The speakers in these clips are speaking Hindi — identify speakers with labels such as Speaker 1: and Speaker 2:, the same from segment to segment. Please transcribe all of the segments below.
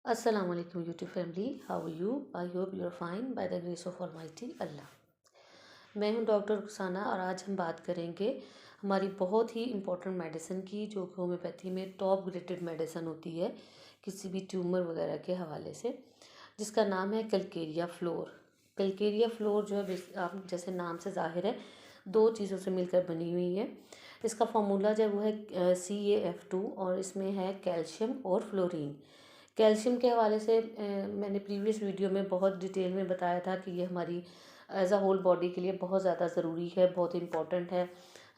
Speaker 1: अस्सलाम वालेकुम YouTube family, how you? I hope you are fine by the grace of almighty Allah. मैं हूं डॉक्टर रुखसाना और आज हम बात करेंगे हमारी बहुत ही इम्पोर्टेंट मेडिसिन की, जो कि होम्योपैथी में टॉप ग्रेडेड मेडिसिन होती है किसी भी ट्यूमर वगैरह के हवाले से, जिसका नाम है कलकेरिया फ्लोर। कलकेरिया फ्लोर जो है आप जैसे नाम से ज़ाहिर है दो चीज़ों से मिलकर बनी हुई है। इसका फार्मूला जो है वो है CaF2 और इसमें है कैल्शियम और फ्लोरीन। कैल्शियम के हवाले से मैंने प्रीवियस वीडियो में बहुत डिटेल में बताया था कि ये हमारी एज अ होल बॉडी के लिए बहुत ज़्यादा ज़रूरी है, बहुत इम्पॉर्टेंट है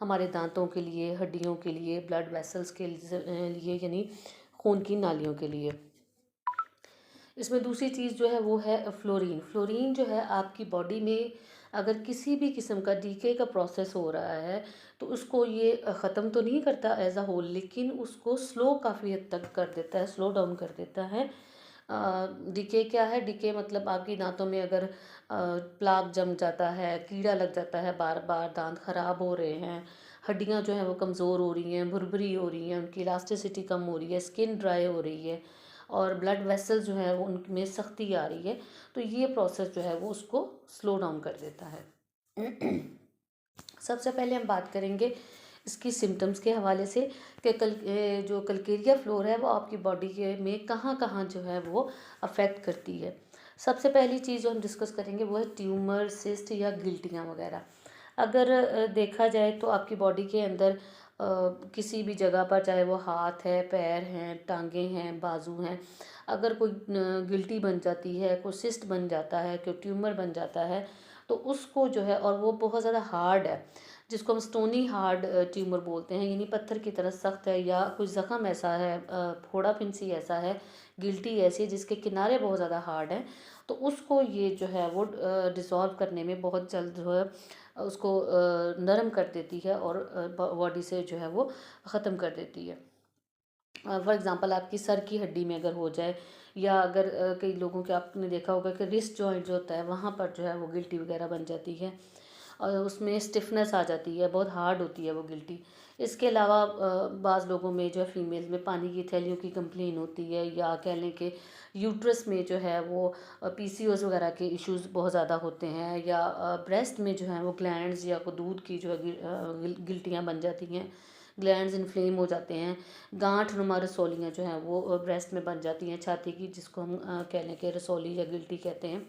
Speaker 1: हमारे दांतों के लिए, हड्डियों के लिए, ब्लड वेसल्स के लिए यानी खून की नालियों के लिए। इसमें दूसरी चीज़ जो है वो है फ्लोरीन। फ्लोरीन जो है आपकी बॉडी में अगर किसी भी किस्म का डीके का प्रोसेस हो रहा है तो उसको ये ख़त्म तो नहीं करता एज अ होल, लेकिन उसको स्लो काफ़ी हद तक कर देता है, स्लो डाउन कर देता है। डीके क्या है? डीके मतलब आपकी दांतों में अगर प्लाक जम जाता है, कीड़ा लग जाता है, बार बार दांत ख़राब हो रहे हैं, हड्डियां जो हैं वो कमज़ोर हो रही हैं, भुरभुरी हो रही हैं, उनकी इलास्टिसिटी कम हो रही है, स्किन ड्राई हो रही है और ब्लड वेसल्स जो है वो उनमें सख्ती आ रही है, तो ये प्रोसेस जो है वो उसको स्लो डाउन कर देता है। सबसे पहले हम बात करेंगे इसकी सिम्टम्स के हवाले से कि जो कलकेरिया फ्लोर है वो आपकी बॉडी के में कहाँ कहाँ जो है वो अफेक्ट करती है। सबसे पहली चीज़ जो हम डिस्कस करेंगे वो है ट्यूमर, सिस्ट या गिल्टियाँ वगैरह। अगर देखा जाए तो आपकी बॉडी के अंदर किसी भी जगह पर, चाहे वो हाथ है, पैर हैं, टांगें हैं, बाजू हैं, अगर कोई गिल्टी बन जाती है, कोई सिस्ट बन जाता है, कोई ट्यूमर बन जाता है, तो उसको जो है, और वो बहुत ज़्यादा हार्ड है, जिसको हम स्टोनी हार्ड ट्यूमर बोलते हैं, यानी पत्थर की तरह सख्त है, या कुछ ज़ख़म ऐसा है, फोड़ा फिंसी ऐसा है, गिल्टी ऐसी है जिसके किनारे बहुत ज़्यादा हार्ड हैं, तो उसको ये जो है वो डिसॉल्व करने में बहुत जल्द जो है उसको नरम कर देती है और बॉडी से जो है वो ख़त्म कर देती है। फॉर एग्ज़ाम्पल आपकी सर की हड्डी में अगर हो जाए, या अगर कई लोगों के आपने देखा होगा कि रिस्ट जॉइंट जो होता है वहाँ पर जो है वो गिल्टी वगैरह बन जाती है और उसमें स्टिफनेस आ जाती है, बहुत हार्ड होती है वो गिल्टी। इसके अलावा बाज़ लोगों में जो है फीमेल्स में पानी की थैलियों की कंप्लेन होती है, या कह लें कि यूट्रस में जो है वो PCOS वगैरह के इश्यूज़ बहुत ज़्यादा होते हैं, या ब्रेस्ट में जो है वो ग्लैंड्स या को दूध की जो है गिल्टियाँ बन जाती हैं, ग्लैंड्स इन्फ्लेम हो जाते हैं, गांठ नुमा रसौलियाँ जो हैं वो ब्रेस्ट में बन जाती हैं छाती की, जिसको हम कह लें कि रसौली या गिल्टी कहते हैं।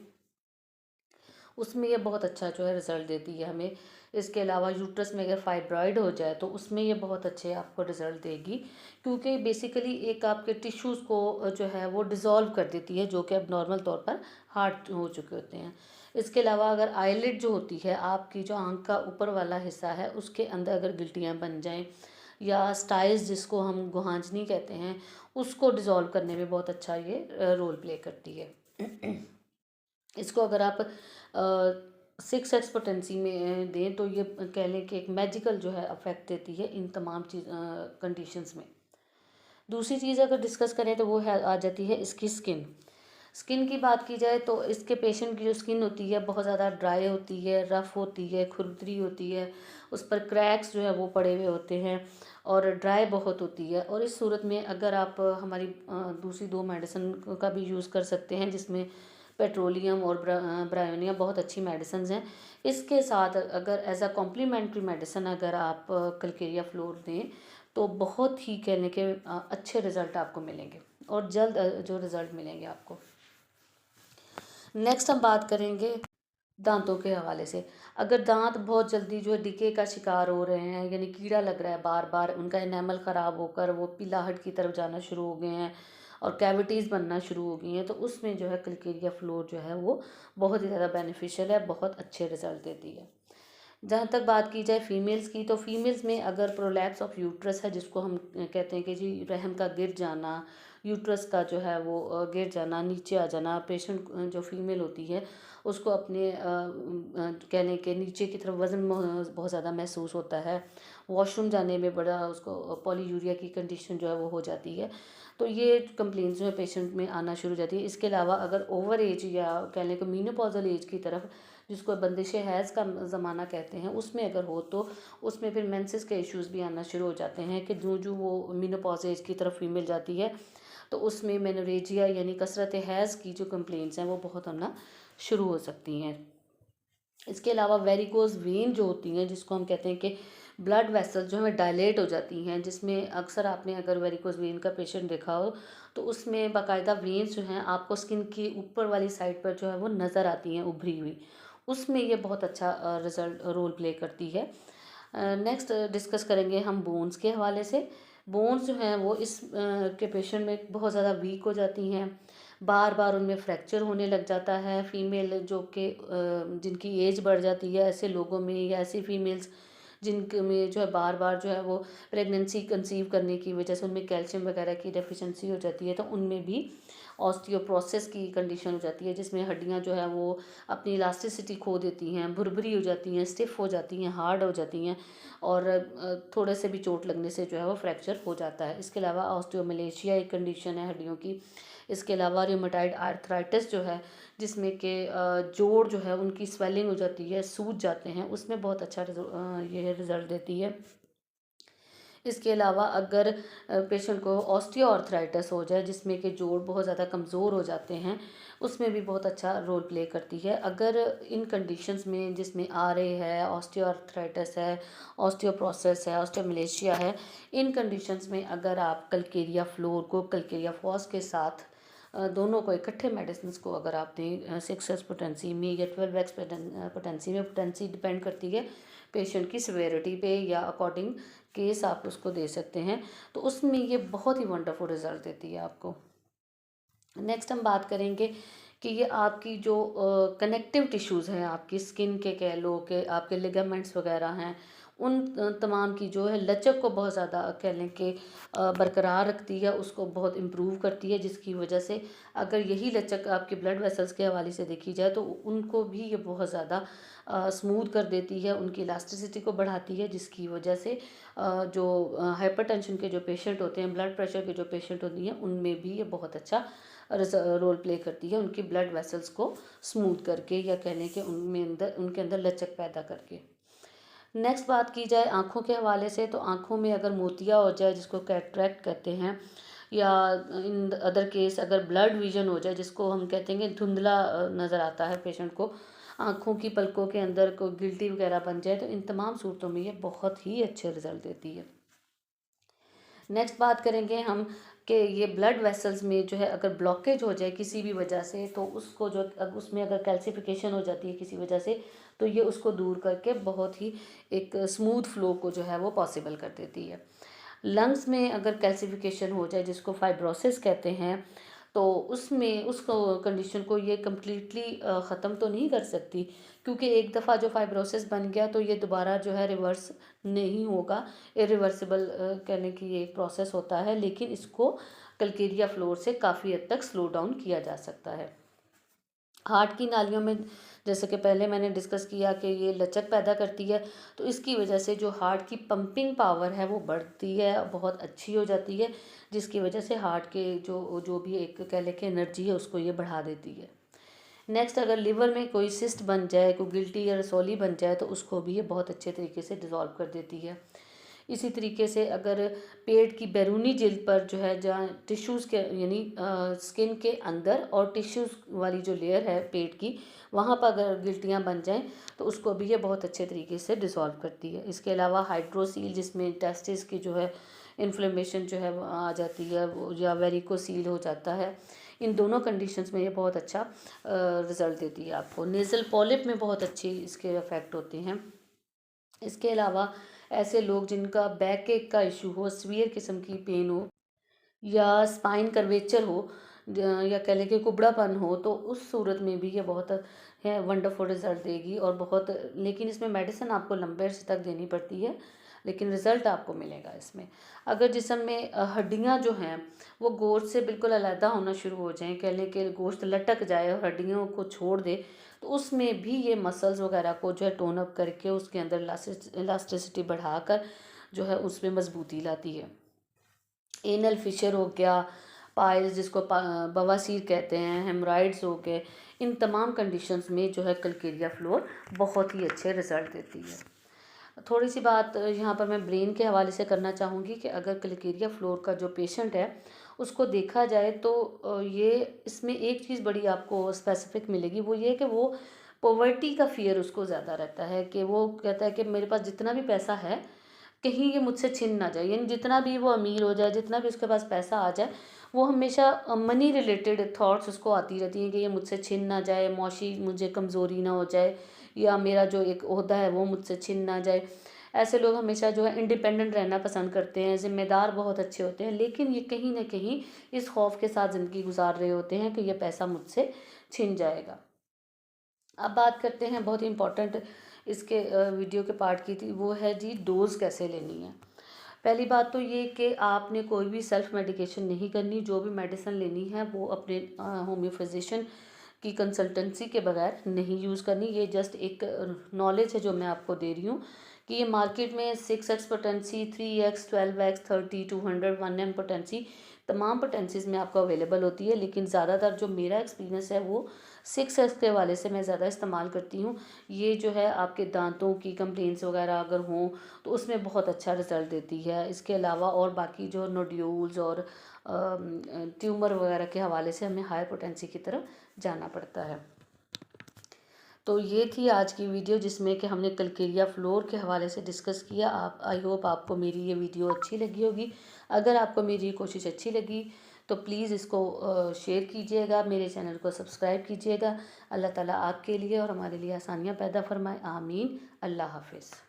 Speaker 1: उसमें ये बहुत अच्छा जो है रिज़ल्ट देती है हमें। इसके अलावा यूट्रस में अगर फाइब्रॉइड हो जाए तो उसमें ये बहुत अच्छे आपको रिज़ल्ट देगी, क्योंकि बेसिकली एक आपके टिश्यूज़ को जो है वो डिज़ोल्व कर देती है, जो कि अब नॉर्मल तौर पर हार्ड हो चुके होते हैं। इसके अलावा अगर आईलिड जो होती है, आपकी जो आँख का ऊपर वाला हिस्सा है, उसके अंदर अगर गिल्टियाँ बन जाएँ, या स्टाइस जिसको हम गुहांजनी कहते हैं, उसको डिज़ोल्व करने में बहुत अच्छा ये रोल प्ले करती है। इसको अगर आप 6 एक्सपोटेंसी में दें तो ये कह लें कि एक मैजिकल जो है अफेक्ट देती है इन तमाम चीज़ कंडीशंस में। दूसरी चीज़ अगर डिस्कस करें तो वो है आ जाती है इसकी स्किन। स्किन की बात की जाए तो इसके पेशेंट की जो स्किन होती है बहुत ज़्यादा ड्राई होती है, रफ़ होती है, खुरदरी होती है, उस पर क्रैक्स जो है वो पड़े हुए होते हैं और ड्राई बहुत होती है। और इस सूरत में अगर आप हमारी दूसरी दो मेडिसिन का भी यूज़ कर सकते हैं, जिसमें पेट्रोलियम और ब्रायोनिया बहुत अच्छी मेडिसिन हैं। इसके साथ अगर एज अ कॉम्प्लीमेंट्री मेडिसिन अगर आप कलकेरिया फ्लोर दें तो बहुत ही कहने के अच्छे रिज़ल्ट आपको मिलेंगे, और जल्द जो रिज़ल्ट मिलेंगे आपको। नेक्स्ट हम बात करेंगे दांतों के हवाले से। अगर दांत बहुत जल्दी जो है डिके का शिकार हो रहे हैं, यानी कीड़ा लग रहा है बार बार, उनका एनामल ख़राब होकर वो पीलाहट की तरफ जाना शुरू हो गए हैं और कैविटीज़ बनना शुरू हो गई हैं, तो उसमें जो है कलकेरिया फ्लोर जो है वो बहुत ही ज़्यादा बेनिफिशियल है, बहुत अच्छे रिजल्ट देती है। जहाँ तक बात की जाए फीमेल्स की, तो फीमेल्स में अगर प्रोलैप्स ऑफ यूट्रस है, जिसको हम कहते हैं कि जी रहम का गिर जाना, यूट्रस का जो है वो गिर जाना, नीचे आ जाना, पेशेंट जो फीमेल होती है उसको अपने कह लें कि नीचे की तरफ वज़न बहुत ज़्यादा महसूस होता है, वॉशरूम जाने में बड़ा उसको पॉलीयूरिया की कंडीशन जो है वो हो जाती है, तो ये कंप्लेंट्स जो है पेशेंट में आना शुरू हो जाती है। इसके अलावा अगर ओवर एज या कह लें कि मीनोपॉजल एज की तरफ, जिसको बंदिश हैज़ का ज़माना कहते हैं, उसमें अगर हो तो उसमें फिर मेंसेस के इश्यूज़ भी आना शुरू हो जाते हैं कि जो जो वो मीनोपॉज एज की तरफ फीमेल जाती है तो उसमें मेनोरेजिया यानी कसरत हैज़ की जो कंप्लेंट्स हैं वो बहुत होना शुरू हो सकती हैं। इसके अलावा वेरिकोज वेन जो होती हैं, जिसको हम कहते हैं कि ब्लड वेसल्स जो हमें डायलेट हो जाती हैं, जिसमें अक्सर आपने अगर वेरिकोज वेन का पेशेंट देखा हो तो उसमें बाकायदा वेन्स जो हैं आपको स्किन की ऊपर वाली साइड पर जो है वो नज़र आती हैं उभरी हुई, उसमें ये बहुत अच्छा रिजल्ट रोल प्ले करती है। नेक्स्ट डिस्कस करेंगे हम बोन्स के हवाले से। बोन्स जो हैं वो इस के पेशेंट में बहुत ज़्यादा वीक हो जाती हैं, बार बार उनमें फ्रैक्चर होने लग जाता है। फीमेल जो कि जिनकी एज बढ़ जाती है, ऐसे लोगों में या ऐसी फीमेल्स जिनके में जो है बार बार जो है वो प्रेगनेंसी कंसीव करने की वजह से उनमें कैल्शियम वगैरह की डेफिशिएंसी हो जाती है, तो उनमें भी ऑस्टियोप्रोसिस की कंडीशन हो जाती है, जिसमें हड्डियां जो है वो अपनी इलास्टिसिटी खो देती हैं, भुरभुरी हो जाती हैं, स्टिफ हो जाती हैं, हार्ड हो जाती हैं, और थोड़े से भी चोट लगने से जो है वो फ्रैक्चर हो जाता है। इसके अलावा ऑस्टियोमलेशिया एक कंडीशन है हड्डियों की। इसके अलावा रूमेटाइड आर्थराइटिस जो है, जिसमें कि जोड़ जो है उनकी स्वेलिंग हो जाती है, सूज जाते हैं, उसमें बहुत अच्छा ये रिज़ल्ट देती है। इसके अलावा अगर पेशेंट को ऑस्टियोआर्थराइटिस हो जाए, जिसमें कि जोड़ बहुत ज़्यादा कमज़ोर हो जाते हैं, उसमें भी बहुत अच्छा रोल प्ले करती है। अगर इन कंडीशंस में जिसमें आरए है, ऑस्टियोआर्थराइटिस है, ऑस्टियोप्रोसिस है, ऑस्टियोमलेशिया है, इन कंडीशंस में अगर आप कलकेरिया फ्लोर को कलकेरिया फॉस के साथ दोनों को इकट्ठे मेडिसिन को अगर आप दें 6 पोटेंसी में या 12x पोटेंसी में, पोटेंसी डिपेंड करती है पेशेंट की सिवेरिटी पे या अकॉर्डिंग केस आप उसको दे सकते हैं, तो उसमें ये बहुत ही वंडरफुल रिजल्ट देती है आपको। नेक्स्ट हम बात करेंगे कि ये आपकी जो कनेक्टिव टिश्यूज़ हैं, आपकी स्किन के कह लो कि आपके लिगामेंट्स वगैरह हैं, उन तमाम की जो है लचक को बहुत ज़्यादा कह लें कि बरकरार रखती है, उसको बहुत इम्प्रूव करती है, जिसकी वजह से अगर यही लचक आपके ब्लड वेसल्स के हवाले से देखी जाए तो उनको भी ये बहुत ज़्यादा स्मूथ कर देती है, उनकी इलास्टिसिटी को बढ़ाती है, जिसकी वजह से जो हाइपरटेंशन के जो पेशेंट होते हैं, ब्लड प्रेशर के जो पेशेंट होती हैं, उनमें भी ये बहुत अच्छा रोल प्ले करती है, उनकी ब्लड वेसल्स को स्मूथ करके या कह लें कि उनके अंदर लचक पैदा करके। नेक्स्ट बात की जाए आँखों के हवाले से, तो आँखों में अगर मोतिया हो जाए, जिसको कैटरैक्ट कहते हैं, या इन अदर केस अगर ब्लड विजन हो जाए, जिसको हम कहते हैं कि धुंधला नज़र आता है पेशेंट को, आँखों की पलकों के अंदर कोई गिल्टी वगैरह बन जाए, तो इन तमाम सूरतों में ये बहुत ही अच्छे रिजल्ट देती है। नेक्स्ट बात करेंगे हम कि ये ब्लड वेसल्स में जो है अगर ब्लॉकेज हो जाए किसी भी वजह से, तो उसको जो उसमें अगर कैल्सिफिकेशन हो जाती है किसी वजह से, तो ये उसको दूर करके बहुत ही एक स्मूथ फ्लो को जो है वो पॉसिबल कर देती है। लंग्स में अगर कैल्सिफिकेशन हो जाए, जिसको फाइब्रोसिस कहते हैं, तो उसमें उसको कंडीशन को ये कम्प्लीटली ख़त्म तो नहीं कर सकती, क्योंकि एक दफ़ा जो फाइब्रोसिस बन गया तो ये दोबारा जो है रिवर्स नहीं होगा, इरिवर्सिबल कहने की ये एक प्रोसेस होता है, लेकिन इसको कलकेरिया फ्लोर से काफ़ी हद तक स्लो डाउन किया जा सकता है। हार्ट की नालियों में, जैसे कि पहले मैंने डिस्कस किया कि ये लचक पैदा करती है, तो इसकी वजह से जो हार्ट की पंपिंग पावर है वो बढ़ती है, बहुत अच्छी हो जाती है, जिसकी वजह से हार्ट के जो जो भी एक कह लें कि एनर्जी है उसको ये बढ़ा देती है। नेक्स्ट अगर लिवर में कोई सिस्ट बन जाए, कोई गिल्टी या रसौली बन जाए, तो उसको भी ये बहुत अच्छे तरीके से डिज़ोल्व कर देती है। इसी तरीके से अगर पेट की बैरूनी जिल्द पर जो है, जहाँ टिश्यूज़ के यानी स्किन के अंदर और टिश्यूज़ वाली जो लेयर है पेट की, वहाँ पर अगर गिल्टियाँ बन जाएं, तो उसको भी ये बहुत अच्छे तरीके से डिसॉल्व करती है। इसके अलावा हाइड्रोसील, जिसमें टेस्टिस की जो है इन्फ्लेमेशन जो है वो आ जाती है, वो या वेरिकोसील हो जाता है, इन दोनों कंडीशंस में ये बहुत अच्छा रिज़ल्ट देती है आपको। नेज़ल पॉलिप में बहुत अच्छी इसके इफ़ेक्ट होते हैं। इसके अलावा ऐसे लोग जिनका बैक एक का इशू हो, सीवियर किस्म की पेन हो, या स्पाइन कर्वेचर हो, या कह लें कि कुबड़ापन हो, तो उस सूरत में भी ये बहुत है वंडरफुल रिज़ल्ट देगी, और बहुत, लेकिन इसमें मेडिसिन आपको लंबे अरसे तक देनी पड़ती है, लेकिन रिज़ल्ट आपको मिलेगा इसमें। अगर जिस्म में हड्डियाँ जो हैं वो गोश्त से बिल्कुल अलहदा होना शुरू हो जाएं, कह लें कि गोश्त लटक जाए और हड्डियों को छोड़ दे, तो उसमें भी ये मसल्स वगैरह को जो है टोन अप करके उसके अंदर इलास्टिसिटी बढ़ाकर जो है उसमें मजबूती लाती है। एनल फिशर हो गया, पाइल्स जिसको बवासीर कहते हैं, हेमराइड्स हो गए, इन तमाम कंडीशंस में जो है कलकेरिया फ्लोर बहुत ही अच्छे रिज़ल्ट देती है। थोड़ी सी बात यहाँ पर मैं ब्रेन के हवाले से करना चाहूँगी कि अगर कलकेरिया फ्लोर का जो पेशेंट है उसको देखा जाए तो ये इसमें एक चीज़ बड़ी आपको स्पेसिफिक मिलेगी, वो ये है कि वो पॉवर्टी का फ़ियर उसको ज़्यादा रहता है, कि वो कहता है कि मेरे पास जितना भी पैसा है कहीं ये मुझसे छिन ना जाए। यानी जितना भी वो अमीर हो जाए, जितना भी उसके पास पैसा आ जाए, वो हमेशा मनी रिलेटेड थॉट्स उसको आती रहती हैं कि ये मुझसे छिन ना जाए, मौशी मुझे कमज़ोरी ना हो जाए, या मेरा जो एक ओहदा है वो मुझसे छिन ना जाए। ऐसे लोग हमेशा जो है इंडिपेंडेंट रहना पसंद करते हैं, ज़िम्मेदार बहुत अच्छे होते हैं, लेकिन ये कहीं ना कहीं इस खौफ के साथ ज़िंदगी गुजार रहे होते हैं कि ये पैसा मुझसे छिन जाएगा। अब बात करते हैं बहुत ही इम्पोर्टेंट इसके वीडियो के पार्ट की थी, वो है जी डोज़ कैसे लेनी है। पहली बात तो ये कि आपने कोई भी सेल्फ मेडिकेशन नहीं करनी, जो भी मेडिसिन लेनी है वो अपने होम्यो फिजिशियन की कंसल्टेंसी के बगैर नहीं यूज़ करनी। ये जस्ट एक नॉलेज है जो मैं आपको दे रही हूँ कि ये मार्केट में 6x potency, 3x, 12x, 30, 200, 1m potency, तमाम पोटेंसीज़ में आपको अवेलेबल होती है, लेकिन ज़्यादातर जो मेरा एक्सपीरियंस है वो 6x के वाले से मैं ज़्यादा इस्तेमाल करती हूँ। ये जो है आपके दांतों की कंप्लेंट्स वगैरह अगर हों तो उसमें बहुत अच्छा रिज़ल्ट देती है। इसके अलावा और बाकी जो नोड्यूल्स और ट्यूमर वगैरह के हवाले से हमें हाई पोटेंसी की तरफ जाना पड़ता है। तो ये थी आज की वीडियो जिसमें कि हमने कलकेरिया फ्लोर के हवाले से डिस्कस किया। आप आई होप आपको मेरी ये वीडियो अच्छी लगी होगी। अगर आपको मेरी ये कोशिश अच्छी लगी तो प्लीज़ इसको शेयर कीजिएगा, मेरे चैनल को सब्सक्राइब कीजिएगा। अल्लाह ताला आपके लिए और हमारे लिए आसानियाँ पैदा फरमाए, आमीन। अल्लाह हाफिज़।